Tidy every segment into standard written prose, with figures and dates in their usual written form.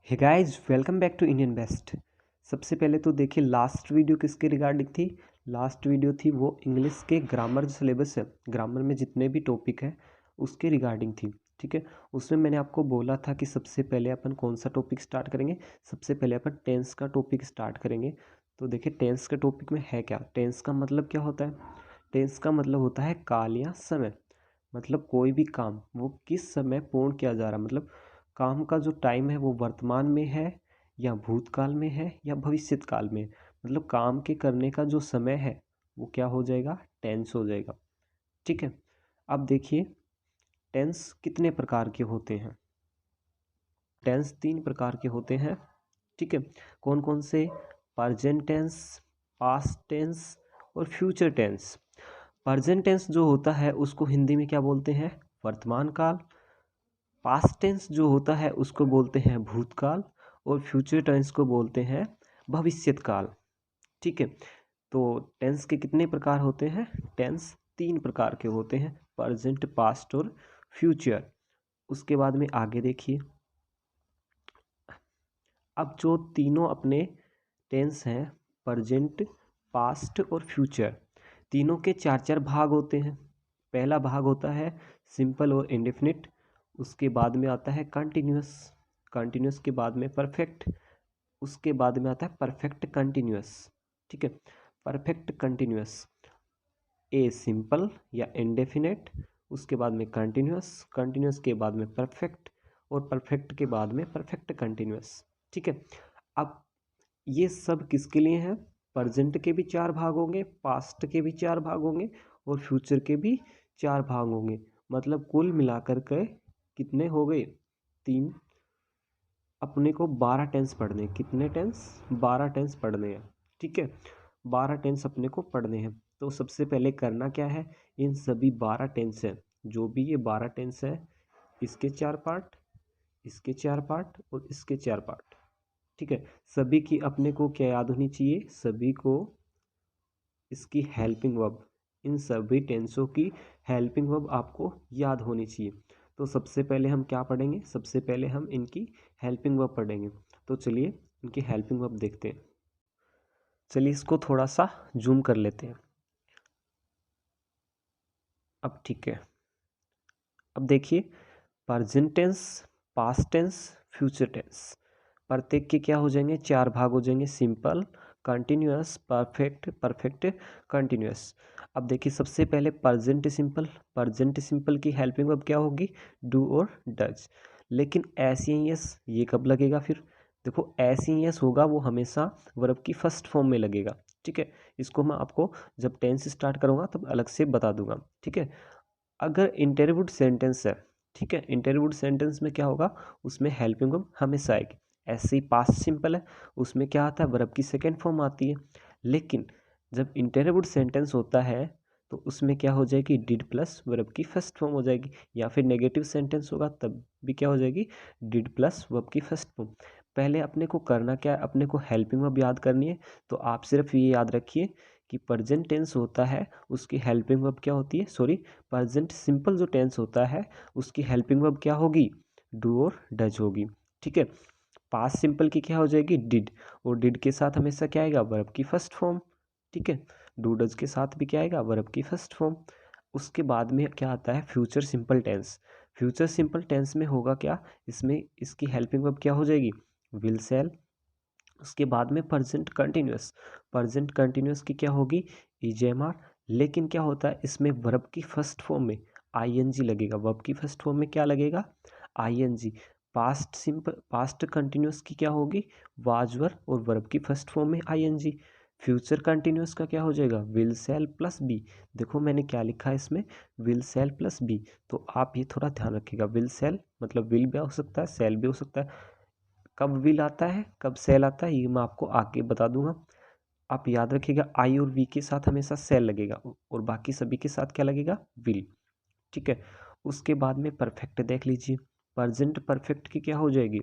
Hey guys, welcome back to Indian best. सबसे पहले तो देखिए, लास्ट वीडियो किसके रिगार्डिंग थी। लास्ट वीडियो थी वो इंग्लिश के ग्रामर जो सिलेबस है, ग्रामर में जितने भी टॉपिक है उसके रिगार्डिंग थी। ठीक है, उसमें मैंने आपको बोला था कि सबसे पहले अपन कौन सा टॉपिक स्टार्ट करेंगे। सबसे पहले अपन टेंस का टॉपिक स्टार्ट करेंगे। तो देखिए, टेंस के टॉपिक में है क्या। टेंस का मतलब क्या होता है। टेंस का मतलब होता है काल या समय। मतलब कोई भी काम वो किस समय पूर्ण किया जा रहा है, मतलब काम का जो टाइम है वो वर्तमान में है या भूतकाल में है या भविष्यत काल में है। मतलब काम के करने का जो समय है वो क्या हो जाएगा, टेंस हो जाएगा। ठीक है, अब देखिए टेंस कितने प्रकार के होते हैं। टेंस 3 प्रकार के होते हैं। ठीक है, कौन कौन से। प्रेजेंट टेंस, पास्ट टेंस और फ्यूचर टेंस। प्रेजेंट टेंस जो होता है उसको हिंदी में क्या बोलते हैं, वर्तमान काल। पास्ट टेंस जो होता है उसको बोलते हैं भूतकाल। और फ्यूचर टेंस को बोलते हैं भविष्यत काल। ठीक है, तो टेंस के कितने प्रकार होते हैं। टेंस 3 प्रकार के होते हैं, प्रेजेंट, पास्ट और फ्यूचर। उसके बाद में आगे देखिए, अब जो तीनों अपने टेंस हैं, प्रेजेंट, पास्ट और फ्यूचर, तीनों के 4 भाग होते हैं। पहला भाग होता है सिंपल और इंडेफिनिट। उसके बाद में आता है कंटिन्यूअस। कंटिन्यूअस के बाद में परफेक्ट। उसके बाद में आता है परफेक्ट कंटिन्यूअस। ठीक है, परफेक्ट कंटिन्यूअस, ए सिंपल या इंडेफिनिट, उसके बाद में कंटिन्यूअस, कंटिन्यूअस के बाद में परफेक्ट और परफेक्ट के बाद में परफेक्ट कंटिन्यूअस। ठीक है, अब ये सब किसके लिए हैं। प्रेजेंट के भी 4 भाग होंगे, पास्ट के भी 4 भाग होंगे और फ्यूचर के भी 4 भाग होंगे। मतलब कुल मिलाकर के कितने हो गए, 3। अपने को 12 टेंस पढ़ने हैं। कितने टेंस, 12 टेंस पढ़ने हैं। ठीक है, 12 टेंस अपने को पढ़ने हैं। तो सबसे पहले करना क्या है, इन सभी 12 टेंस है, जो भी ये 12 टेंस है, इसके 4 पार्ट, इसके 4 पार्ट और इसके 4 पार्ट। ठीक है, सभी की अपने को क्या याद होनी चाहिए, सभी को इसकी हेल्पिंग वर्ब, इन सभी टेंसों की हेल्पिंग वर्ब आपको याद होनी चाहिए। तो सबसे पहले हम क्या पढ़ेंगे, सबसे पहले हम इनकी हेल्पिंग वर्ब पढ़ेंगे। तो चलिए इनकी हेल्पिंग वर्ब देखते हैं। चलिए इसको थोड़ा सा जूम कर लेते हैं। अब ठीक है, अब देखिए, present tense, past tense, future tense, प्रत्येक के क्या हो जाएंगे, 4 भाग हो जाएंगे। Simple, continuous, perfect, perfect continuous. अब देखिए, सबसे पहले प्रेजेंट सिंपल। प्रेजेंट सिंपल की हेल्पिंग वर्ब क्या होगी, डू और डज। लेकिन एस एस ये कब लगेगा फिर। देखो, एस एस होगा वो हमेशा वर्ब की फर्स्ट फॉर्म में लगेगा। ठीक है, इसको मैं आपको जब टेंस स्टार्ट करूँगा तब अलग से बता दूंगा। ठीक है, अगर इंटरव्यूड सेंटेंस है, ठीक है, इंटरव्यूड सेंटेंस में क्या होगा, उसमें हेल्पिंग वर्ब हमेशा आएगी। ऐसे ही पास्ट सिंपल है, उसमें क्या आता है, वर्ब की सेकेंड फॉर्म आती है। लेकिन जब इंटरव्यूड सेंटेंस होता है तो उसमें क्या हो जाएगी, डिड प्लस वर्ब की फर्स्ट फॉर्म हो जाएगी। या फिर नेगेटिव सेंटेंस होगा तब भी क्या हो जाएगी, डिड प्लस वर्ब की फर्स्ट फॉर्म। पहले अपने को करना क्या है, अपने को हेल्पिंग वर्ब याद करनी है। तो आप सिर्फ ये याद रखिए कि प्रेजेंट टेंस होता है उसकी हेल्पिंग वर्ब क्या होती है, सॉरी, प्रेजेंट सिंपल जो टेंस होता है उसकी हेल्पिंग वर्ब क्या होगी, डू और डज होगी। ठीक है, पास्ट सिंपल की क्या हो जाएगी, डिड, और डिड के साथ हमेशा क्या आएगा, वर्ब की फर्स्ट फॉर्म। ठीक है, डू डज के साथ भी क्या आएगा, वर्ब की फर्स्ट फॉर्म। उसके बाद में क्या आता है, future simple tense. Future simple tense में होगा क्या, इसमें इसकी हेल्पिंग वर्ब क्या हो जाएगी, विल सेल। उसके बाद में प्रेजेंट कंटिन्यूअस। प्रेजेंट कंटिन्यूअस की क्या होगी, ईजेएमआर। लेकिन क्या होता है, इसमें वर्ब की फर्स्ट फॉर्म में आईएनजी लगेगा। वर्ब की फर्स्ट फॉर्म में क्या लगेगा, ING. Past simple, past continuous की क्या होगी, वाज वर, और वर्ब की फर्स्ट फॉर्म में आईएनजी। फ्यूचर कंटिन्यूअस का क्या हो जाएगा, विल सेल प्लस बी। देखो मैंने क्या लिखा है इसमें, विल सेल प्लस बी। तो आप ये थोड़ा ध्यान रखिएगा, विल सेल मतलब विल भी हो सकता है, सेल भी हो सकता है। कब विल आता है, कब सेल आता है, ये मैं आपको आगे बता दूंगा। आप याद रखिएगा, आई और वी के साथ हमेशा सेल लगेगा और बाकी सभी के साथ क्या लगेगा, विल। ठीक है, उसके बाद में परफेक्ट देख लीजिए। प्रेजेंट परफेक्ट की क्या हो जाएगी,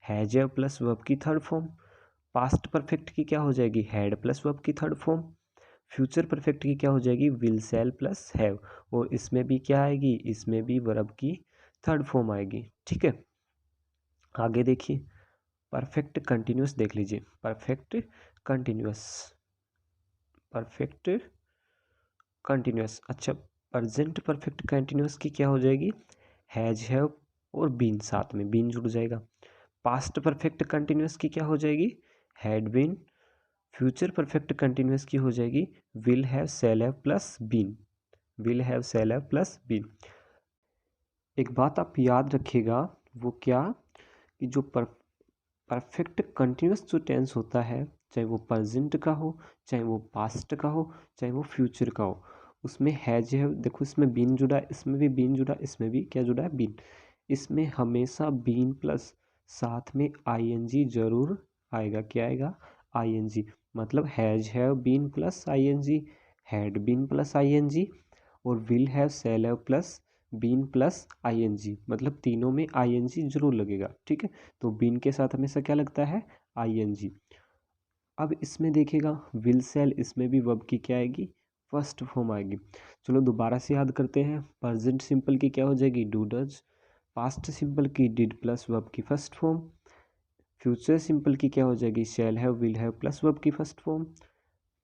हैज प्लस वर्ब की थर्ड फॉर्म। पास्ट परफेक्ट की क्या हो जाएगी, हैड प्लस वर्ब की थर्ड फॉर्म। फ्यूचर परफेक्ट की क्या हो जाएगी, विल सेल प्लस हैव, और इसमें भी क्या आएगी, इसमें भी वर्ब की थर्ड फॉर्म आएगी। ठीक है, आगे देखिए, परफेक्ट कंटिन्यूस देख लीजिए, परफेक्ट कंटिन्यूस। अच्छा, प्रेजेंट परफेक्ट कंटिन्यूस की क्या हो जाएगी, हैज हैव और बीन, साथ में बीन जुड़ जाएगा। पास्ट परफेक्ट कंटिन्यूस की क्या हो जाएगी, had been. Future perfect continuous की हो जाएगी will have shall have plus been, will have shall have plus been. एक बात आप याद रखिएगा, वो क्या, कि जो परफेक्ट कंटिन्यूस जो टेंस होता है, चाहे वो प्रेजेंट का हो, चाहे वो पास्ट का हो, चाहे वो फ्यूचर का हो, उसमें हैज है, देखो इसमें बीन जुड़ा है, इसमें भी बीन जुड़ा, इसमें भी क्या जुड़ा है, बीन। इसमें हमेशा बीन प्लस साथ में आईएनजी जरूर आएगा। क्या आएगा, आईएनजी। मतलब has have been plus I N G, had been plus I N G, और will have shall have plus been plus ING, मतलब तीनों में आईएनजी जरूर लगेगा। ठीक है, तो बीन के साथ हमेशा क्या लगता है, आईएनजी। अब इसमें देखिएगा विल शैल, इसमें भी वर्ब की क्या आएगी, फर्स्ट फॉर्म आएगी। चलो दोबारा से याद करते हैं। प्रेजेंट सिंपल की क्या हो जाएगी, डू डज। पास्ट सिंपल की डिड प्लस वर्ब की फर्स्ट फॉर्म। फ्यूचर सिंपल की क्या हो जाएगी, shall have will have plus verb की फर्स्ट फॉर्म।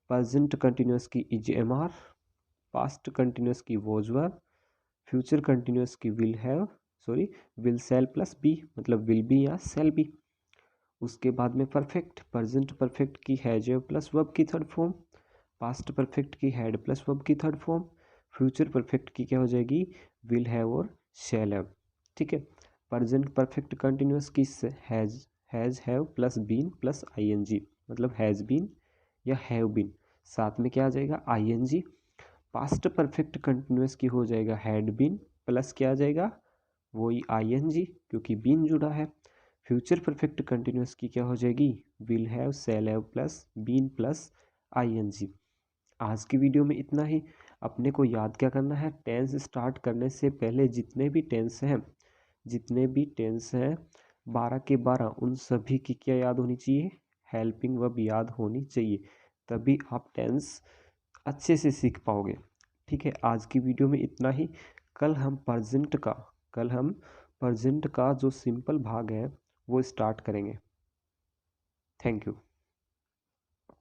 प्रेजेंट कंटिन्यूस की is am are, past continuous की वॉज वर, फ्यूचर कंटिन्यूस की विल शैल प्लस बी, मतलब विल बी या शैल बी। उसके बाद में परफेक्ट, प्रेजेंट परफेक्ट की हैज हैव प्लस वर्ब की थर्ड फॉर्म, पास्ट परफेक्ट की हैड प्लस वर्ब की थर्ड फॉर्म, फ्यूचर परफेक्ट की क्या हो जाएगी, विल हैव और शैल हैव। ठीक है, प्रेजेंट परफेक्ट कंटिन्यूस की has have plus been plus ING, मतलब हैज बीन या हैव बीन, साथ में क्या आ जाएगा, आईएनजी। पास्ट परफेक्ट कंटिन्यूस की हो जाएगा हैड बीन प्लस क्या आ जाएगा, वही आईएनजी, क्योंकि बीन जुड़ा है। फ्यूचर परफेक्ट कंटिन्यूस की क्या हो जाएगी, will have shall have plus been plus ING. आज की वीडियो में इतना ही। अपने को याद क्या करना है, टेंस स्टार्ट करने से पहले जितने भी टेंस हैं 12 के 12, उन सभी की क्या याद होनी चाहिए, हेल्पिंग वर्ब याद होनी चाहिए, तभी आप टेंस अच्छे से सीख पाओगे। ठीक है, आज की वीडियो में इतना ही। कल हम प्रेजेंट का जो सिंपल भाग है वो स्टार्ट करेंगे। Thank you.